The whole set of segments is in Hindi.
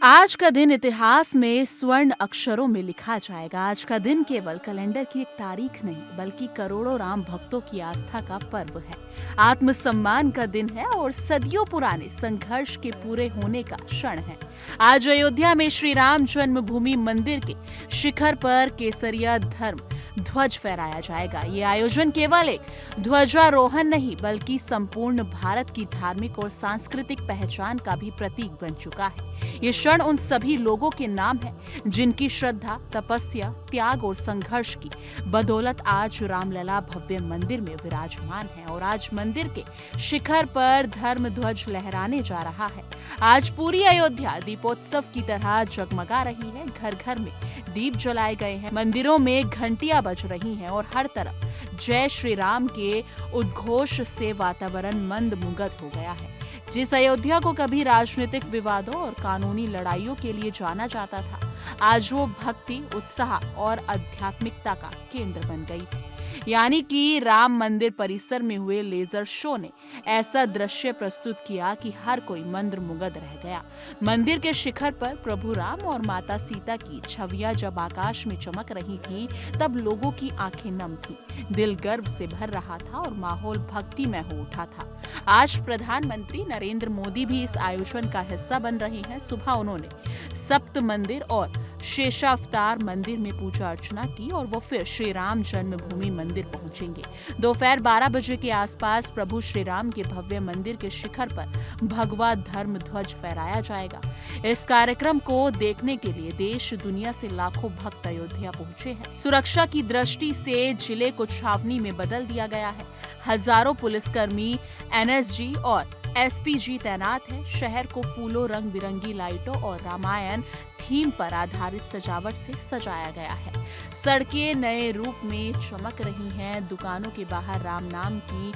आज का दिन इतिहास में स्वर्ण अक्षरों में लिखा जाएगा। आज का दिन केवल कैलेंडर की एक तारीख नहीं, बल्कि करोड़ों राम भक्तों की आस्था का पर्व है। आत्मसम्मान का दिन है और सदियों पुराने संघर्ष के पूरे होने का क्षण है। आज अयोध्या में श्री राम जन्मभूमि मंदिर के शिखर पर केसरिया धर्म ध्वज फहराया जाएगा। ये आयोजन केवल एक ध्वजारोहण नहीं, बल्कि संपूर्ण भारत की धार्मिक और सांस्कृतिक पहचान का भी प्रतीक बन चुका है। ये क्षण उन सभी लोगों के नाम है जिनकी श्रद्धा, तपस्या, त्याग और संघर्ष की बदौलत आज रामलला भव्य मंदिर में विराजमान है और आज मंदिर के शिखर पर धर्म ध्वज लहराने जा रहा है। आज पूरी अयोध्या दीपोत्सव की तरह जगमगा रही है। घर घर में दीप जलाए गए हैं, मंदिरों में घंटियां बज रही हैं और हर तरफ जय श्री राम के उद्घोष से वातावरण मंत्रमुग्ध हो गया है। जिस अयोध्या को कभी राजनीतिक विवादों और कानूनी लड़ाइयों के लिए जाना जाता था, आज वो भक्ति, उत्साह और आध्यात्मिकता का केंद्र बन गई है। यानी कि राम मंदिर परिसर में हुए लेजर शो ने ऐसा दृश्य प्रस्तुत किया कि हर कोई मंत्रमुग्ध रह गया। मंदिर के शिखर पर प्रभु राम और माता सीता की छवियां जब आकाश में चमक रही थी, तब लोगों की आंखें नम थी, दिल गर्व से भर रहा था और माहौल भक्तिमय हो उठा था। आज प्रधानमंत्री नरेंद्र मोदी भी इस आयोजन का हिस्सा बन रहे हैं। सुबह उन्होंने सप्त मंदिर और शेषावतार मंदिर में पूजा अर्चना की और वो फिर श्री राम जन्मभूमि मंदिर पहुंचेंगे। दोपहर 12 बजे के आसपास प्रभु श्री राम के भव्य मंदिर के शिखर पर भगवा धर्म ध्वज फहराया जाएगा। इस कार्यक्रम को देखने के लिए देश दुनिया से लाखों भक्त अयोध्या पहुंचे हैं। सुरक्षा की दृष्टि से जिले को छावनी में बदल दिया गया है। हजारों पुलिसकर्मी, एनएसजी और एसपीजी तैनात हैं। शहर को फूलों, रंग बिरंगी लाइटों और रामायण थीम पर आधारित सजावट से सजाया गया है। सड़कें नए रूप में चमक रही हैं, दुकानों के बाहर राम नाम की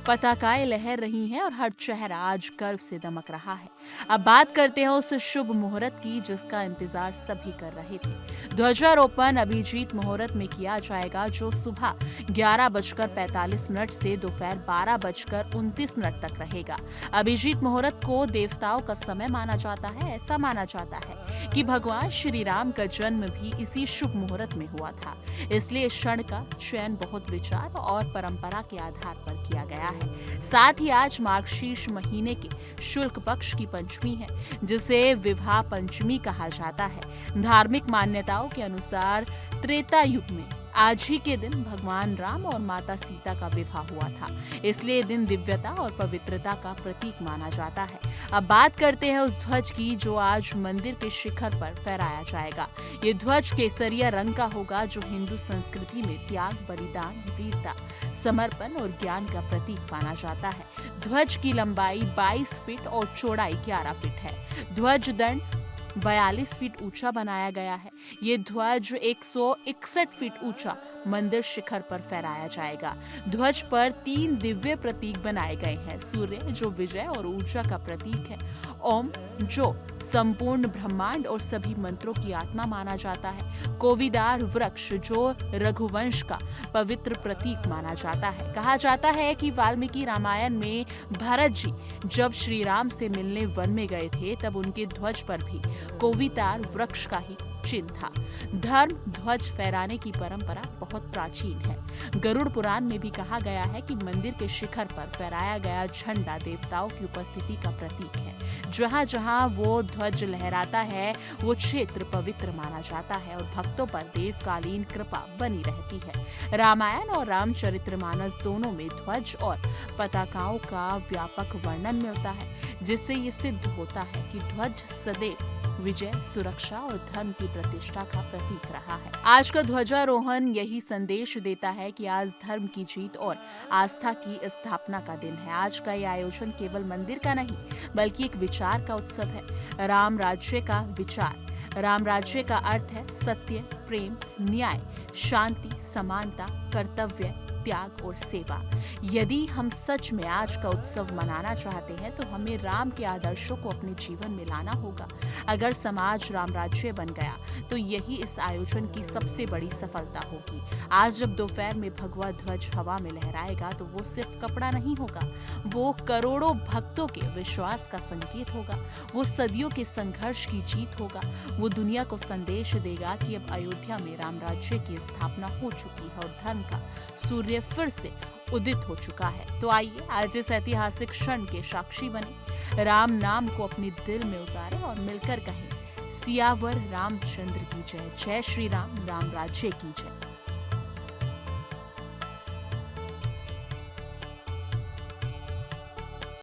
पताकाएं लहर रही हैं और हर चेहरा आज गर्व से दमक रहा है। अब बात करते हैं उस शुभ मुहूर्त की जिसका इंतजार सभी कर रहे थे। ध्वजारोपण अभिजीत मुहूर्त में किया जाएगा, जो सुबह 11:45 से दोपहर 12:29 तक रहेगा। अभिजीत मुहूर्त को देवताओं का समय माना जाता है। ऐसा माना जाता है कि भगवान श्री राम का जन्म भी इसी शुभ मुहूर्त में हुआ था, इसलिए क्षण का चयन बहुत विचार और परंपरा के आधार पर किया गया है। साथ ही आज मार्गशीर्ष महीने के शुक्ल पक्ष की पंचमी है, जिसे विवाह पंचमी कहा जाता है। धार्मिक मान्यताओं के अनुसार त्रेता युग में आज ही के दिन भगवान राम और माता सीता का विवाह हुआ था, इसलिए दिन दिव्यता और पवित्रता का प्रतीक माना जाता है। अब बात करते हैं उस ध्वज की जो आज मंदिर के शिखर पर फहराया जाएगा। ये ध्वज केसरिया रंग का होगा, जो हिंदू संस्कृति में त्याग, बलिदान, वीरता, समर्पण और ज्ञान का प्रतीक माना जाता है। ध्वज की लंबाई 22 फीट और चौड़ाई 11 फीट है। ध्वज दंड 42 फीट ऊंचा बनाया गया है। ये ध्वज 161 फीट ऊंचा मंदिर शिखर पर फहराया जाएगा। ध्वज पर 3 दिव्य प्रतीक बनाए गए हैं। सूर्य जो विजय और ऊर्जा का प्रतीक है, ओम जो संपूर्ण ब्रह्मांड और सभी मंत्रों की आत्मा माना जाता है, कोविदार वृक्ष जो रघुवंश का पवित्र प्रतीक माना जाता है। कहा जाता है कि वाल्मीकि रामायण में भरत जी जब श्री राम से मिलने वन में गए थे, तब उनके ध्वज पर भी कोविदार वृक्ष का ही चिन्ह था। धर्म ध्वज फहराने की परंपरा बहुत प्राचीन है। गरुड़ पुराण में भी कहा गया है कि मंदिर के शिखर पर फहराया गया झंडा देवताओं की उपस्थिति का प्रतीक है। जहाँ जहाँ वो ध्वज लहराता है, वो क्षेत्र पवित्र माना जाता है और भक्तों पर देवकालीन कृपा बनी रहती है। रामायण और रामचरितमानस दोनों में ध्वज और पताकाओं का व्यापक वर्णन मिलता है, जिससे ये सिद्ध होता है कि ध्वज सदैव विजय, सुरक्षा और धर्म की प्रतिष्ठा का प्रतीक रहा है। आज का ध्वजारोहण यही संदेश देता है कि आज धर्म की जीत और आस्था की स्थापना का दिन है। आज का यह आयोजन केवल मंदिर का नहीं, बल्कि एक विचार का उत्सव है। राम राज्य का विचार। राम राज्य का अर्थ है सत्य, प्रेम, न्याय, शांति, समानता, कर्तव्य, त्याग और सेवा। यदि हम सच में आज का उत्सव मनाना चाहते हैं तो हमें राम के आदर्शों को अपने जीवन में लाना होगा। अगर समाज राम राज्य बन गया तो यही इस आयोजन की सबसे बड़ी सफलता होगी। आज जब दोपहर में भगवा ध्वज हवा में लहराएगा तो वो सिर्फ कपड़ा नहीं होगा, वो करोड़ों भक्तों के विश्वास का संकेत होगा, वो सदियों के संघर्ष की जीत होगा। वो दुनिया को संदेश देगा कि अब अयोध्या में राम राज्य की स्थापना हो चुकी है और धर्म का सूर्य फिर से उदित हो चुका है। तो आइए आज इस ऐतिहासिक क्षण के साक्षी बने, राम नाम को अपने दिल में उतारें और मिलकर कहें, सियावर रामचंद्र की जय। जय श्री राम, राम राज्य की जय।